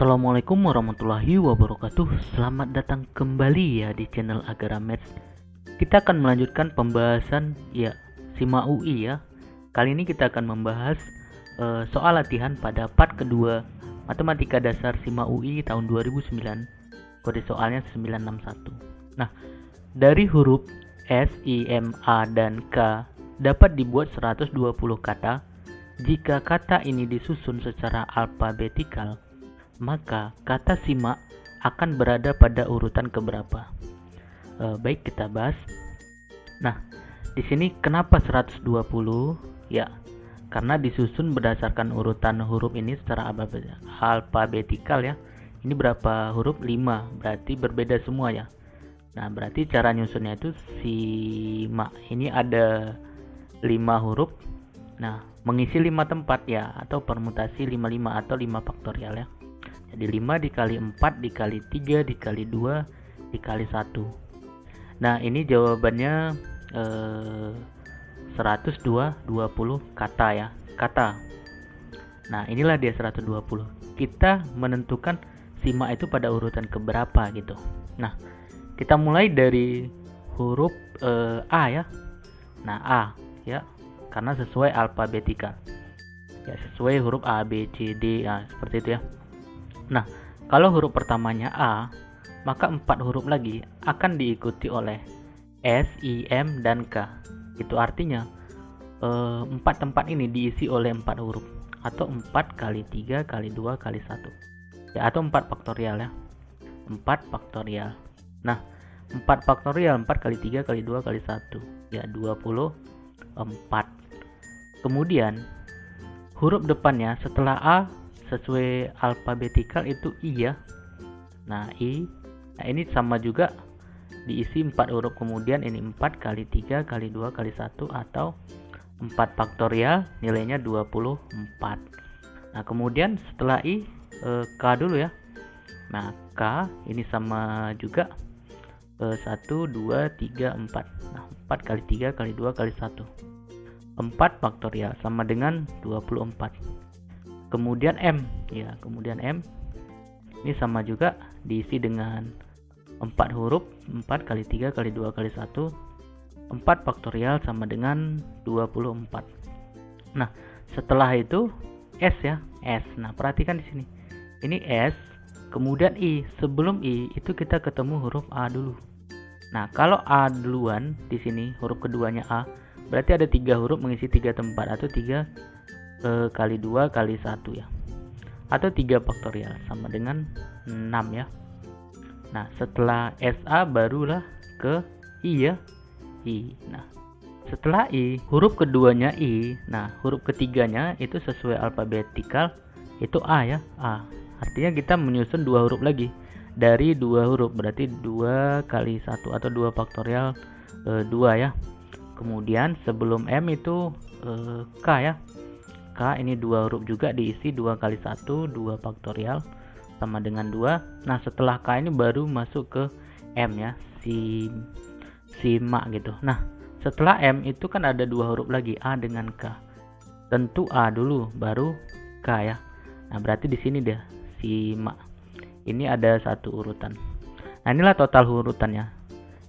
Assalamualaikum warahmatullahi wabarakatuh. Selamat datang kembali ya di channel Agara Maths. Kita akan melanjutkan pembahasan SIMA UI ya. Kali ini kita akan membahas soal latihan pada part kedua Matematika Dasar SIMA UI tahun 2009. Kode soalnya 961. Nah, dari huruf S, I, M, A, dan K dapat dibuat 120 kata. Jika kata ini disusun secara alfabetikal, maka kata simak akan berada pada urutan keberapa? Baik, kita bahas. Nah, di sini kenapa 120? Ya, karena disusun berdasarkan urutan huruf ini secara alfabetikal ya. Ini berapa huruf? 5, berarti berbeda semua ya. Nah, berarti cara nyusunnya itu simak. Ini ada 5 huruf. Nah, mengisi 5 tempat ya, atau permutasi 55 atau 5 faktorial ya. Jadi 5 dikali 4 dikali 3 dikali 2 dikali 1. Nah, ini jawabannya 120 kata ya. Kata. Nah, inilah dia 120. Kita menentukan simak itu pada urutan keberapa gitu. Nah, kita mulai dari huruf A ya. Nah, A ya, karena sesuai alfabetikal. Ya, sesuai huruf A, B, C, D, seperti itu ya. Nah, kalau huruf pertamanya A, maka 4 huruf lagi akan diikuti oleh S, I, M, dan K. Itu artinya 4 tempat ini diisi oleh 4 huruf, atau 4 kali 3 kali 2 kali 1 ya, atau 4 faktorial ya. 4 faktorial. Nah, 4 faktorial 4 kali 3 kali 2 kali 1 ya, 24. Kemudian huruf depannya setelah A sesuai alfabetikal itu I ya. Nah, I. Nah, ini sama juga diisi 4 huruf. Kemudian ini 4 kali 3 kali 2 kali 1 atau 4 faktorial, nilainya 24. Nah, kemudian setelah I K dulu ya. Nah, K ini sama juga 1 2 3 4. Nah, 4 kali 3 kali 2 kali 1. 4 faktorial sama dengan 24. Kemudian M ya, kemudian M ini sama juga diisi dengan 4 huruf, 4 kali 3 kali 2 kali 1, 4 faktorial sama dengan 24. Nah, setelah itu S ya, S. Nah, perhatikan di sini. Ini S, kemudian I. Sebelum I itu kita ketemu huruf A dulu. Nah, kalau A duluan di sini huruf keduanya A, berarti ada 3 huruf mengisi 3 tempat, atau 3 kali 2 kali 1 ya, atau 3 faktorial sama dengan 6 ya. Nah, setelah SA barulah ke I ya, I. Nah, setelah I huruf keduanya I. Nah, huruf ketiganya itu sesuai alfabetikal itu A ya, A. Artinya kita menyusun 2 huruf lagi dari 2 huruf, berarti 2 kali 1 atau 2 faktorial 2 ya. Kemudian sebelum M itu K ya. K ini 2 huruf juga diisi 2 kali 1 2 faktorial sama dengan 2. Nah, setelah K ini baru masuk ke M ya, simak gitu. Nah, setelah M itu kan ada 2 huruf lagi, A dengan K. Tentu A dulu baru K ya. Nah, berarti di sini deh simak. Ini ada 1 urutan. Nah, inilah total urutannya.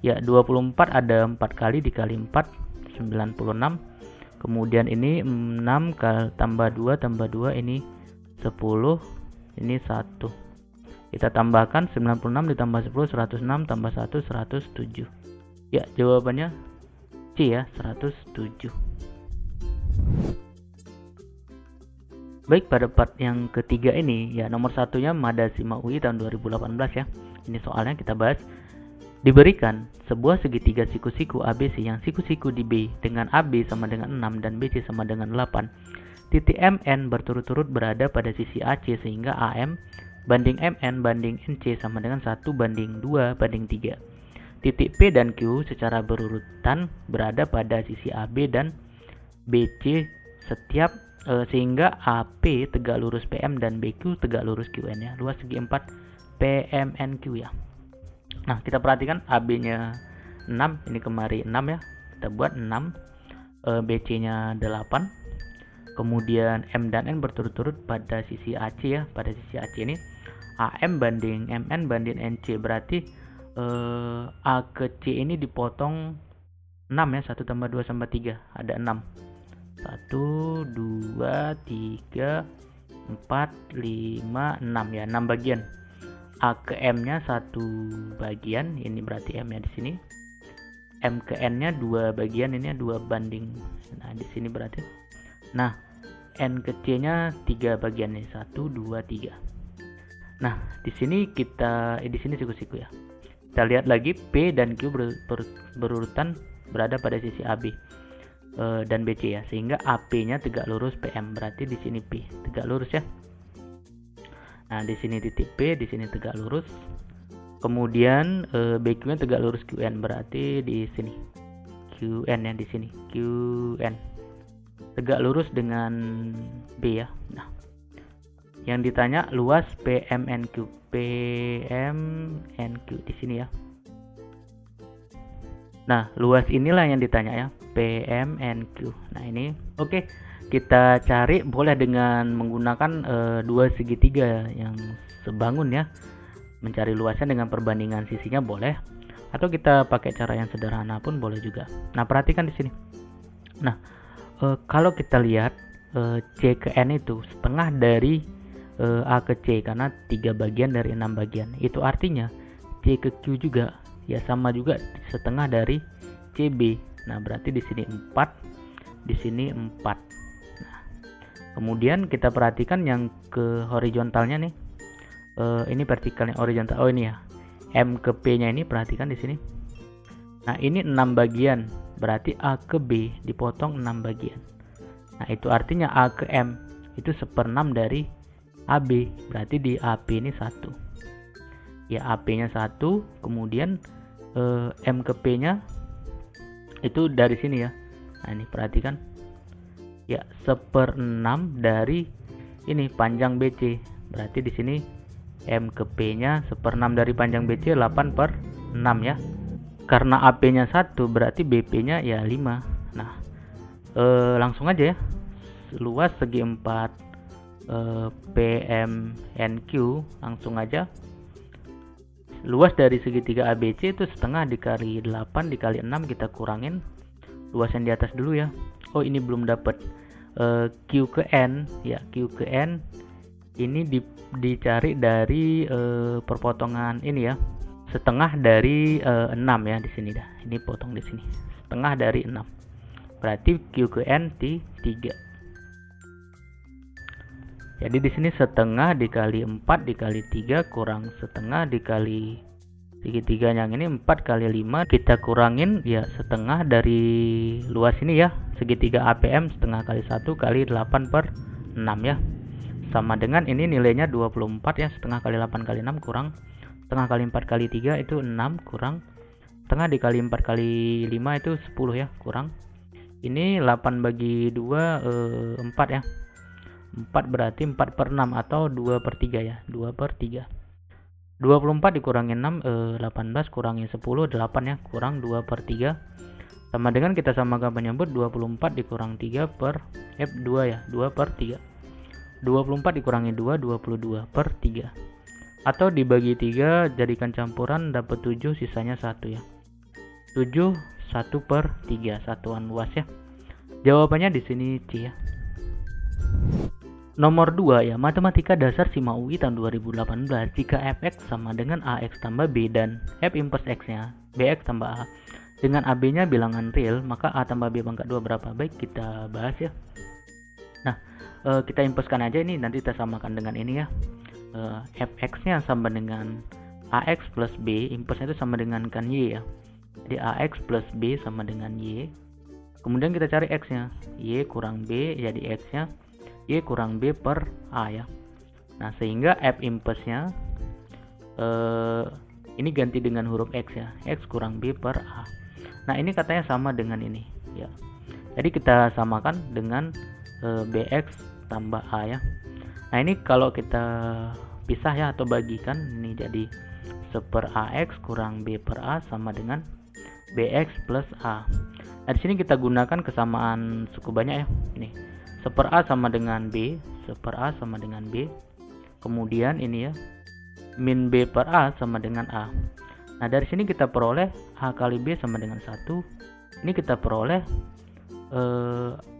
Ya, 24 ada 4 kali dikali 4 96. Kemudian ini 6 kali tambah 2 ini 10, ini 1. Kita tambahkan 96 ditambah 10 106 tambah 1 107. Ya, jawabannya C ya, 107. Baik, pada part yang ketiga ini ya, nomor satunya Mada SIMA UI tahun 2018 ya. Ini soalnya kita bahas. Diberikan sebuah segitiga siku-siku ABC yang siku-siku di B dengan AB sama dengan 6 dan BC sama dengan 8. Titik MN berturut-turut berada pada sisi AC sehingga AM banding MN banding NC sama dengan 1 banding 2 banding 3. Titik P dan Q secara berurutan berada pada sisi AB dan BC setiap sehingga AP tegak lurus PM dan BQ tegak lurus QN ya. Luas segi 4 PMNQ ya. Nah, kita perhatikan AB-nya 6, ini kemari 6 ya. Kita buat 6, BC-nya 8. Kemudian M dan N berturut-turut pada sisi AC ya. Pada sisi AC ini AM banding MN banding NC, berarti A ke C ini dipotong 6 ya, 1 tambah 2 tambah 3, ada 6. 1, 2, 3, 4, 5, 6 ya, 6 bagian. A ke M nya 1 bagian, ini berarti M nya di sini. M ke N nya 2 bagian, ini 2 banding. Nah, di sini berarti. Nah, N ke C nya 3 bagian nih, 1, 2, 3. Nah, di sini kita di sini siku-siku ya. Kita lihat lagi P dan Q berurutan berada pada sisi AB dan BC ya, sehingga AP-nya tegak lurus PM, berarti di sini P tegak lurus ya. Nah, di sini titik P, di sini tegak lurus. Kemudian BQ-nya tegak lurus QN, berarti di sini QN ya, di sini QN tegak lurus dengan B ya. Nah, yang ditanya luas PMNQ, PMNQ di sini ya. Nah, luas inilah yang ditanya ya, PMNQ. Nah, ini oke. Kita cari boleh dengan menggunakan dua segitiga yang sebangun ya. Mencari luasnya dengan perbandingan sisinya boleh, atau kita pakai cara yang sederhana pun boleh juga. Nah, perhatikan di sini. Nah, kalau kita lihat C ke N itu setengah dari A ke C, karena 3 bagian dari 6 bagian. Itu artinya C ke Q juga ya sama juga setengah dari CB. Nah, berarti di sini 4, di sini 4. Nah, kemudian kita perhatikan yang ke horizontalnya nih. Ini vertikalnya horizontal. Oh, ini ya. M ke P-nya ini perhatikan di sini. Nah, ini 6 bagian. Berarti A ke B dipotong 6 bagian. Nah, itu artinya A ke M itu 1/6 dari AB. Berarti di AP ini 1. Ya, AP-nya 1, kemudian M ke P-nya itu dari sini ya. Nah, ini perhatikan. Ya, 1/6 dari ini panjang BC. Berarti di sini M ke P-nya 1/6 dari panjang BC, 8/6 ya. Karena AP-nya 1, berarti BP-nya ya 5. Nah, langsung aja ya. Luas segi 4 PMNQ, langsung aja. Luas dari segitiga ABC itu setengah dikali 8 dikali 6, kita kurangin luas yang di atas dulu ya. Oh, ini belum dapat Q ke N ya. Q ke N ini dicari dari perpotongan ini ya, setengah dari 6 ya, di sini dah. Ini potong di sini. Setengah dari 6. Berarti Q ke N 3. Jadi di sini setengah dikali 4 dikali 3 kurang setengah dikali segitiga yang ini 4 kali 5, kita kurangin ya setengah dari luas ini ya, segitiga APM setengah kali 1 kali 8/6 ya. Sama dengan ini nilainya 24 ya, setengah kali 8 kali 6 kurang setengah kali 4 kali 3 itu 6 kurang setengah dikali 4 kali 5 itu 10 ya, kurang ini 8 bagi 2 4 ya. 4 berarti 4/6 atau 2/3 ya, 2/3. 24 dikurangi 6 18 kurangi 10 8 ya, kurang 2/3. Sama dengan kita samakan penyebut 24 dikurang 3 per F2 ya, 2/3. 24 dikurangi 2 22/3. Atau dibagi 3 jadikan campuran dapat 7, sisanya 1 ya. 7 1/3 satuan luas ya. Jawabannya di sini C ya. Nomor 2 ya, matematika dasar SIMA UI tahun 2018. Jika fx sama dengan ax tambah b dan f inverse x-nya bx tambah a dengan ab-nya bilangan real, maka a tambah b pangkat 2 berapa? Baik, kita bahas ya. Nah, kita inversekan aja ini, nanti kita samakan dengan ini ya. Fx-nya sama dengan ax plus b, inverse itu sama dengan kan y ya. Jadi ax plus b sama dengan y. Kemudian kita cari x-nya, y kurang b, jadi x-nya y kurang b per a ya. Nah, sehingga f inverse-nya ini ganti dengan huruf x ya, x kurang b per a. Nah, ini katanya sama dengan ini ya. Jadi kita samakan dengan bx tambah a ya. Nah, ini kalau kita pisah ya atau bagikan, ini jadi 1/ax kurang b per a sama dengan bx plus a. Nah, di sini kita gunakan kesamaan suku banyak ya. Nih, 1/a sama dengan b, 1/a sama dengan b. Kemudian ini ya, min B per A sama dengan A. Nah, dari sini kita peroleh A kali B sama dengan 1. Ini kita peroleh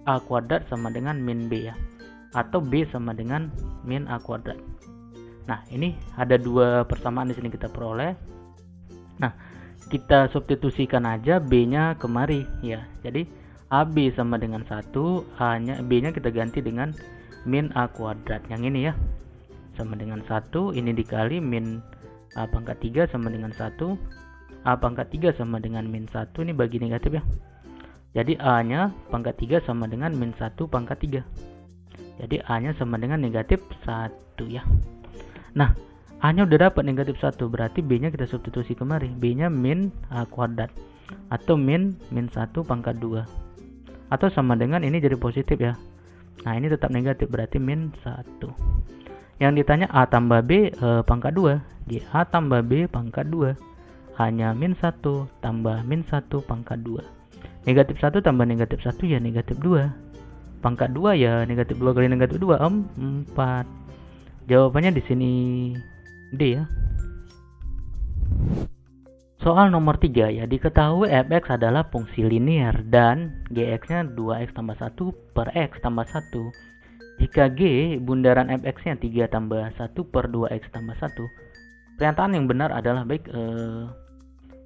A kuadrat sama dengan min B ya, atau B sama dengan min A kuadrat. Nah, ini ada dua persamaan di sini kita peroleh. Nah, kita substitusikan aja B-nya kemari ya. Jadi AB sama dengan 1, B-nya kita ganti dengan min A kuadrat. Yang ini ya, sama dengan 1, ini dikali min A pangkat 3 sama dengan 1. A pangkat 3 sama dengan min 1, ini bagi negatif ya. Jadi A-nya pangkat 3 sama dengan min 1 pangkat 3. Jadi A-nya sama dengan negatif 1 ya. Nah, A-nya udah dapat negatif 1, berarti B-nya kita substitusi kemari. B-nya min A kuadrat atau min 1 pangkat 2. Atau sama dengan ini jadi positif ya. Nah, ini tetap negatif, berarti min 1. Yang ditanya A tambah B pangkat 2. Di A tambah B pangkat 2. A-nya min 1 tambah min 1 pangkat 2. Negatif 1 tambah negatif 1 ya negatif 2. Pangkat 2 ya negatif 2 kali negatif 2 4. Jawabannya di sini D ya. Soal nomor 3 ya, diketahui fx adalah fungsi linear dan gx-nya 2x tambah 1 per x tambah 1. Jika g bundaran fx-nya 3 tambah 1 per 2x tambah 1. Pernyataan yang benar adalah baik,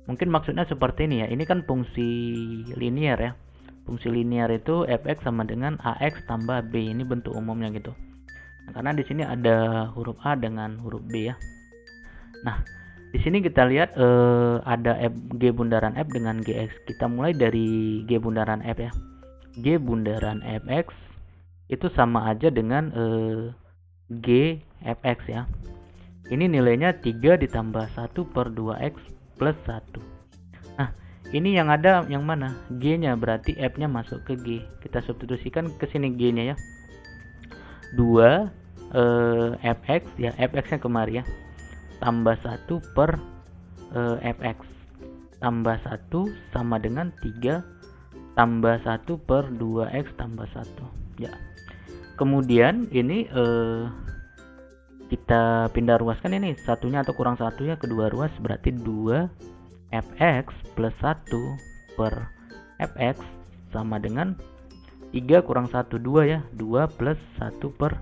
mungkin maksudnya seperti ini ya. Ini kan fungsi linear ya. Fungsi linear itu fx sama dengan ax tambah b. Ini bentuk umumnya gitu. Nah, karena di sini ada huruf a dengan huruf b ya. Nah, di sini kita lihat ada g bundaran f dengan gx. Kita mulai dari g bundaran f ya. G bundaran fx itu sama aja dengan g fx ya. Ini nilainya 3 ditambah 1 per 2x plus 1. Nah, ini yang ada yang mana? G-nya, berarti F-nya masuk ke G. Kita substitusikan ke sini G-nya ya. 2 Fx ya, Fx-nya kemari ya. Tambah 1 per Fx. Tambah 1 sama dengan 3 tambah 1 per 2x tambah 1. Ya. Kemudian ini kita pindah ruaskan ini, satunya atau kurang satunya kedua ruas, berarti 2 fx plus 1 per fx sama dengan 3 kurang 1 2 ya, 2 plus 1 per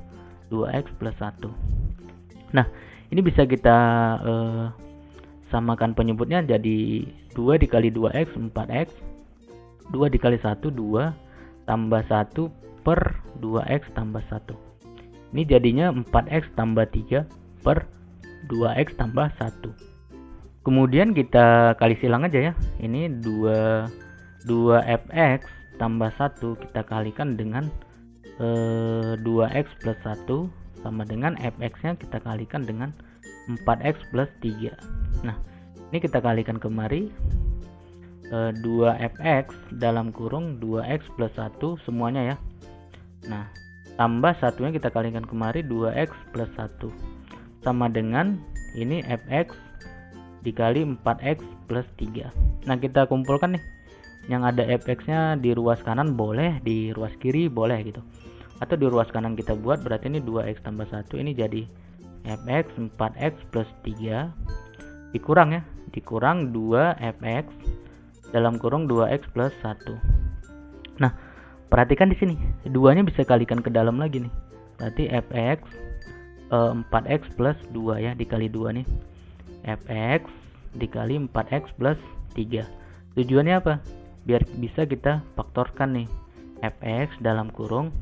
2x plus 1. Nah, ini bisa kita samakan penyebutnya jadi 2 dikali 2x 4x, 2 dikali 1 2 tambah 1 per 2x tambah 1. Ini jadinya 4x tambah 3 per 2x tambah 1. Kemudian kita kali silang aja ya. Ini 2fx tambah 1 kita kalikan dengan 2x plus 1 sama dengan fx-nya kita kalikan dengan 4x plus 3. Nah, ini kita kalikan kemari. 2fx dalam kurung 2x plus 1 semuanya ya. Nah, tambah satunya kita kalikan kemari 2x plus 1 sama dengan ini fx dikali 4x plus 3. Nah, kita kumpulkan nih. Yang ada fx-nya di ruas kanan boleh, di ruas kiri boleh gitu. Atau di ruas kanan kita buat, berarti ini 2x tambah 1 ini jadi fx 4x plus 3 dikurang ya, dikurang 2fx dalam kurung 2x plus 1. Nah, perhatikan di sini, duanya bisa kalikan ke dalam lagi nih. Berarti fx 4x plus 2 ya, dikali 2 nih. Fx dikali 4x plus 3. Tujuannya apa? Biar bisa kita faktorkan nih. Fx dalam kurung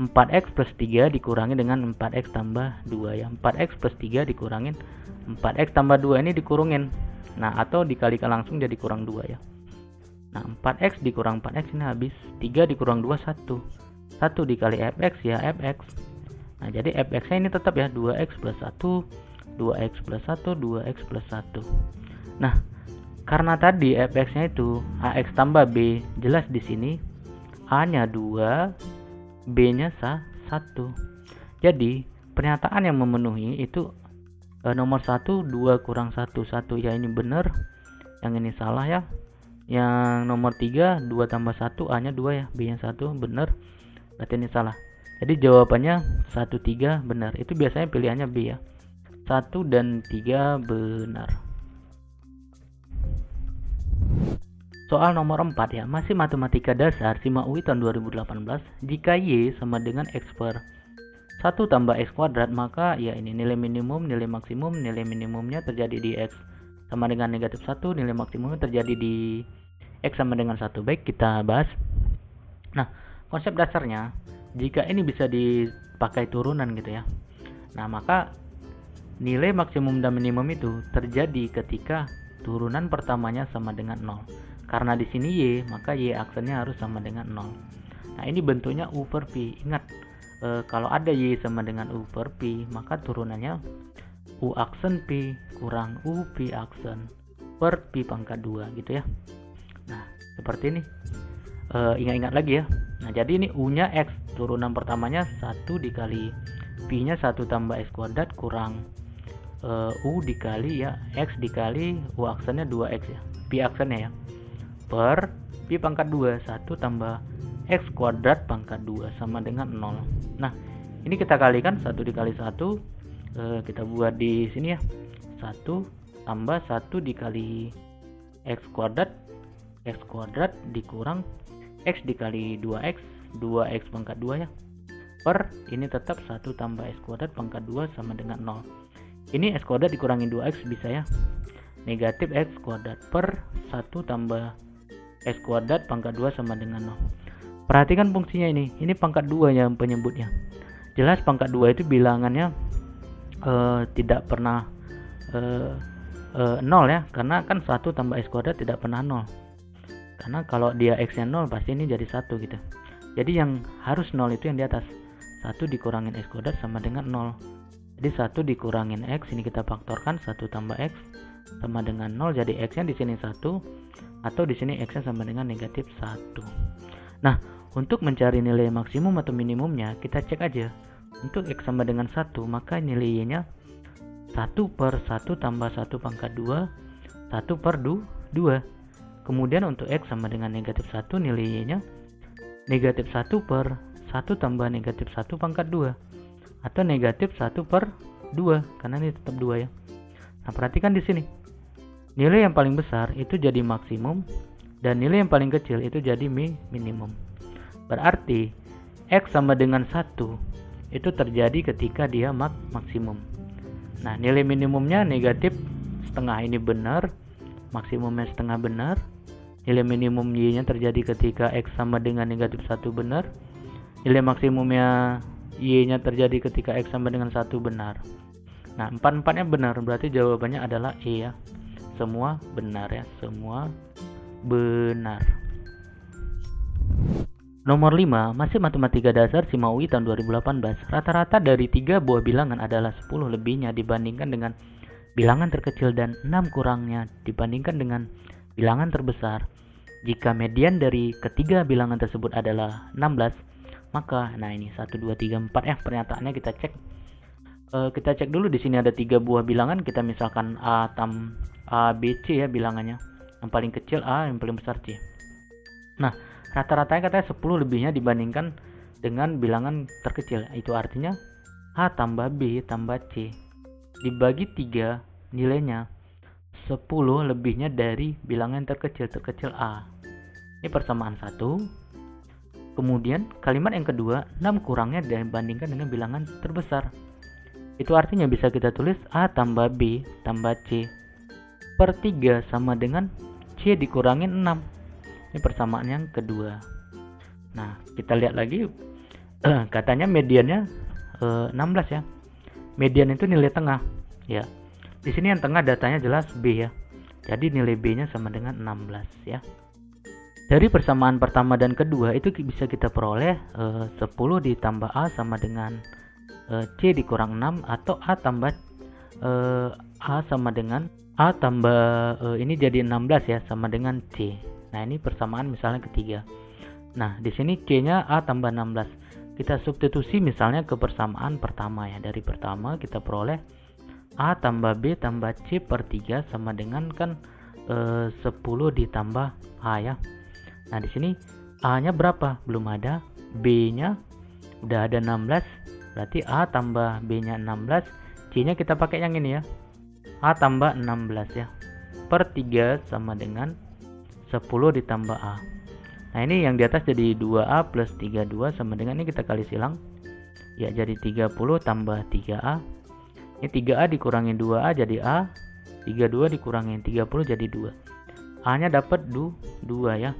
4x plus 3 dikurangi dengan 4x tambah 2 ya. 4x plus 3 dikurangin 4x tambah 2 ini dikurungin. Nah, atau dikalikan langsung jadi kurang 2 ya. Nah, 4x dikurang 4x ini habis. 3 dikurang 2 1. 1 dikali fx ya fx. Nah, jadi fx-nya ini tetap ya 2x plus 1, 2x plus 1, 2x plus 1. Nah, karena tadi fx-nya itu ax tambah b, jelas di sini a-nya 2, b-nya 1. Jadi, pernyataan yang memenuhi itu nomor 1 2 kurang 1 1 ya, ini benar. Yang ini salah ya. Yang nomor 3 2 tambah 1 a-nya 2 ya, b-nya 1 benar. Berarti ini salah. Jadi jawabannya 1 3 benar. Itu biasanya pilihannya B ya. 1 dan 3 benar. Soal nomor 4 ya, masih matematika dasar SIMA UI tahun 2018. Jika Y sama dengan X per 1 tambah X kuadrat, maka ya ini nilai minimum, nilai maksimum, nilai minimumnya terjadi di X sama dengan negatif 1, nilai maksimumnya terjadi di X sama dengan 1. Baik, kita bahas. Nah, konsep dasarnya, jika ini bisa dipakai turunan gitu ya. Nah, maka nilai maksimum dan minimum itu terjadi ketika turunan pertamanya sama dengan 0. Karena di sini Y, maka Y aksennya harus sama dengan 0. Nah, ini bentuknya U per Pi. Ingat, kalau ada Y sama dengan U per Pi, maka turunannya U aksen Pi kurang U Pi aksen per Pi pangkat 2 gitu ya. Nah, seperti ini. Ingat-ingat lagi ya. Nah, jadi ini U-nya X, turunan pertamanya 1 dikali Pi-nya 1 tambah X kuadrat kurang U dikali ya X dikali U aksennya 2X ya, Pi aksennya ya, per Pi pangkat 2, 1 tambah X kuadrat pangkat 2 sama dengan 0. Nah, ini kita kalikan 1 dikali 1, kita buat di sini ya, 1 tambah 1 dikali X kuadrat dikurang X dikali 2X, 2X pangkat 2 ya, per ini tetap 1 tambah X kuadrat pangkat 2 sama dengan 0. Ini X kuadrat dikurangi 2X bisa ya, negatif X kuadrat per 1 tambah X kuadrat pangkat 2 sama dengan 0. Perhatikan fungsinya ini pangkat 2 yang penyebutnya. Jelas pangkat 2 itu bilangannya tidak pernah 0 ya, karena kan 1 tambah X kuadrat tidak pernah 0. Karena kalau dia X nya 0 pasti ini jadi 1 gitu. Jadi yang harus 0 itu yang di atas. 1 dikurangin X kuadrat sama dengan 0. Jadi 1 dikurangin X, ini kita faktorkan 1 tambah X sama dengan 0, jadi X nya di sini 1 atau di sini X nya sama dengan negatif 1. Nah, untuk mencari nilai maksimum atau minimumnya kita cek aja. Untuk X sama dengan 1, maka nilai Y nya 1 per 1 tambah 1 pangkat 2, 1 per 2. Kemudian untuk X sama dengan negatif 1, nilai Y nya negatif 1 per 1 tambah negatif 1 pangkat 2, atau negatif 1 per 2, karena ini tetap 2 ya. Nah, perhatikan di sini. Nilai yang paling besar itu jadi maksimum dan nilai yang paling kecil itu jadi minimum. Berarti X sama dengan 1 itu terjadi ketika dia maksimum. Nah, nilai minimumnya negatif setengah, ini benar, maksimumnya setengah benar. Nilai minimum Y-nya terjadi ketika X sama dengan negatif 1 benar. Nilai maksimumnya Y-nya terjadi ketika X sama dengan 1 benar. Nah, 4-4-nya benar, berarti jawabannya adalah E ya. Semua benar ya, semua benar. Nomor 5, masih matematika dasar SIMA UI tahun 2018. Rata-rata dari 3 buah bilangan adalah 10 lebihnya dibandingkan dengan bilangan terkecil dan 6 kurangnya dibandingkan dengan bilangan terbesar. Jika median dari ketiga bilangan tersebut adalah 16, maka nah ini 1 2 3 4 ya, pernyataannya kita cek. Kita cek dulu, di sini ada 3 buah bilangan, kita misalkan A B C ya bilangannya. Yang paling kecil A, yang paling besar C. Nah, rata-ratanya katanya 10 lebihnya dibandingkan dengan bilangan terkecil. Itu artinya A tambah B tambah C dibagi 3 nilainya 10 lebihnya dari bilangan terkecil A. Ini persamaan 1. Kemudian kalimat yang kedua, 6 kurangnya dibandingkan dengan bilangan terbesar. Itu artinya bisa kita tulis A tambah B tambah C per 3 sama dengan C dikurangin 6. Ini persamaan yang kedua. Nah, kita lihat lagi. Katanya mediannya 16 ya. Median itu nilai tengah ya. Di sini yang tengah datanya jelas B ya. Jadi nilai B-nya sama dengan 16 ya. Dari persamaan pertama dan kedua itu bisa kita peroleh 10 ditambah A sama dengan C dikurang 6, atau A tambah A sama dengan A tambah ini jadi 16 ya, sama dengan C. Nah, ini persamaan misalnya ketiga. Nah, di sini C-nya A tambah 16. Kita substitusi misalnya ke persamaan pertama ya. Dari pertama kita peroleh A tambah B tambah C per 3 sama dengan kan 10 ditambah A ya. Nah, di sini A-nya berapa? Belum ada. B-nya udah ada 16. Berarti A tambah B-nya 16, C-nya kita pakai yang ini ya. A tambah 16 ya. Per 3 sama dengan 10 ditambah A. Nah ini yang di atas jadi 2A plus 32 sama dengan ini kita kali silang. Ya jadi 30 tambah 3A. Ini 3A dikurangin 2A jadi A. 32 dikurangin 30 jadi 2. A nya dapat 2 ya.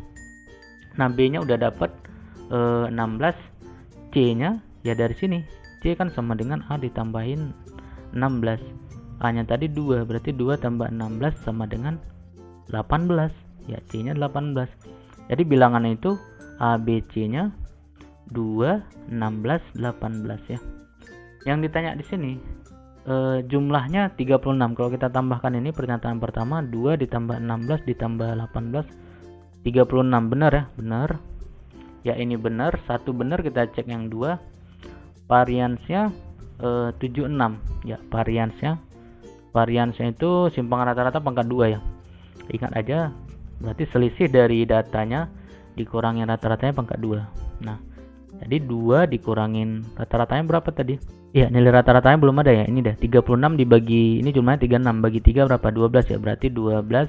Nah B nya udah dapat 16. C nya ya dari sini. C kan sama dengan A ditambahin 16. A nya tadi 2, berarti 2 tambah 16 sama dengan 18. Ya C nya 18. Jadi bilangannya itu A, B, C nya 2, 16, 18 ya. Yang ditanya di sini jumlahnya 36. Kalau kita tambahkan ini pernyataan pertama 2 ditambah 16 ditambah 18 36. Benar ya? Benar. Ya ini benar. Satu benar, kita cek yang 2. Variansnya 76 ya. Variansnya itu simpangan rata-rata pangkat 2 ya. Ingat aja, berarti selisih dari datanya dikurangin rata-ratanya pangkat 2. Nah, jadi 2 dikurangin rata-ratanya berapa tadi? Ya, nilai rata-ratanya belum ada ya. Ini dah 36 dibagi, ini jumlahnya 36 bagi 3 berapa? 12 ya. Berarti 12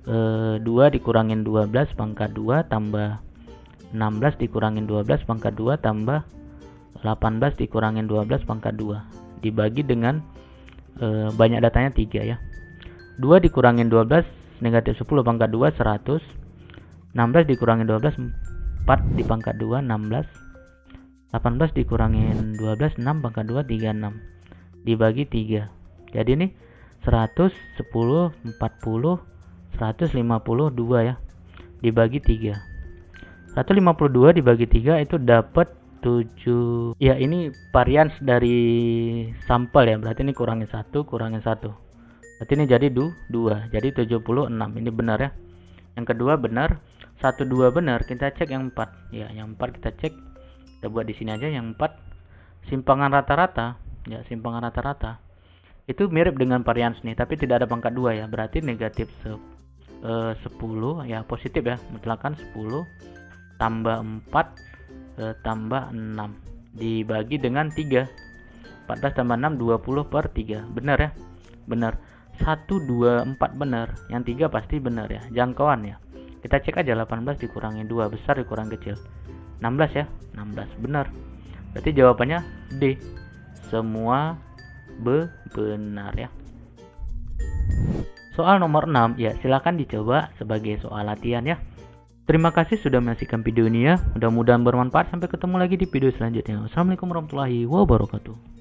2 dikurangin 12 pangkat 2 tambah 16 dikurangin 12 pangkat 2 tambah 18 dikurangin 12 pangkat 2 dibagi dengan banyak datanya 3 ya. 2 dikurangin 12 negatif 10 pangkat 2 100. 16 dikurangin 12 4 di pangkat 2 16. 18 dikurangin 12 6 pangkat 2 36 dibagi 3. Jadi ini 100 10 40 152 ya dibagi 3. 152 dibagi 3 itu dapat 7. Ya ini varians dari sampel ya. Berarti ini kurangin 1 kurangin 1. Berarti ini jadi 2. Jadi 76. Ini benar ya. Yang kedua benar. 1 2 benar. Kita cek yang 4. Ya, yang 4 kita cek. Kita buat di sini aja yang 4. Simpangan rata-rata. Ya, simpangan rata-rata. Itu mirip dengan varians nih, tapi tidak ada pangkat 2 ya. Berarti negatif 10 ya, positif ya. Mutlakan 10 tambah 4 tambah 6 dibagi dengan 3. 14 tambah 6 20 per 3. Benar ya? Benar. 1 2 4 benar. Yang 3 pasti benar ya. Jangkauan ya. Kita cek aja 18 dikurangi 2 besar dikurang kecil. 16 ya. 16 benar. Berarti jawabannya D. Semua benar ya. Soal nomor 6 ya, silakan dicoba sebagai soal latihan ya. Terima kasih sudah menyaksikan video ini ya. Mudah-mudahan bermanfaat. Sampai ketemu lagi di video selanjutnya. Wassalamualaikum warahmatullahi wabarakatuh.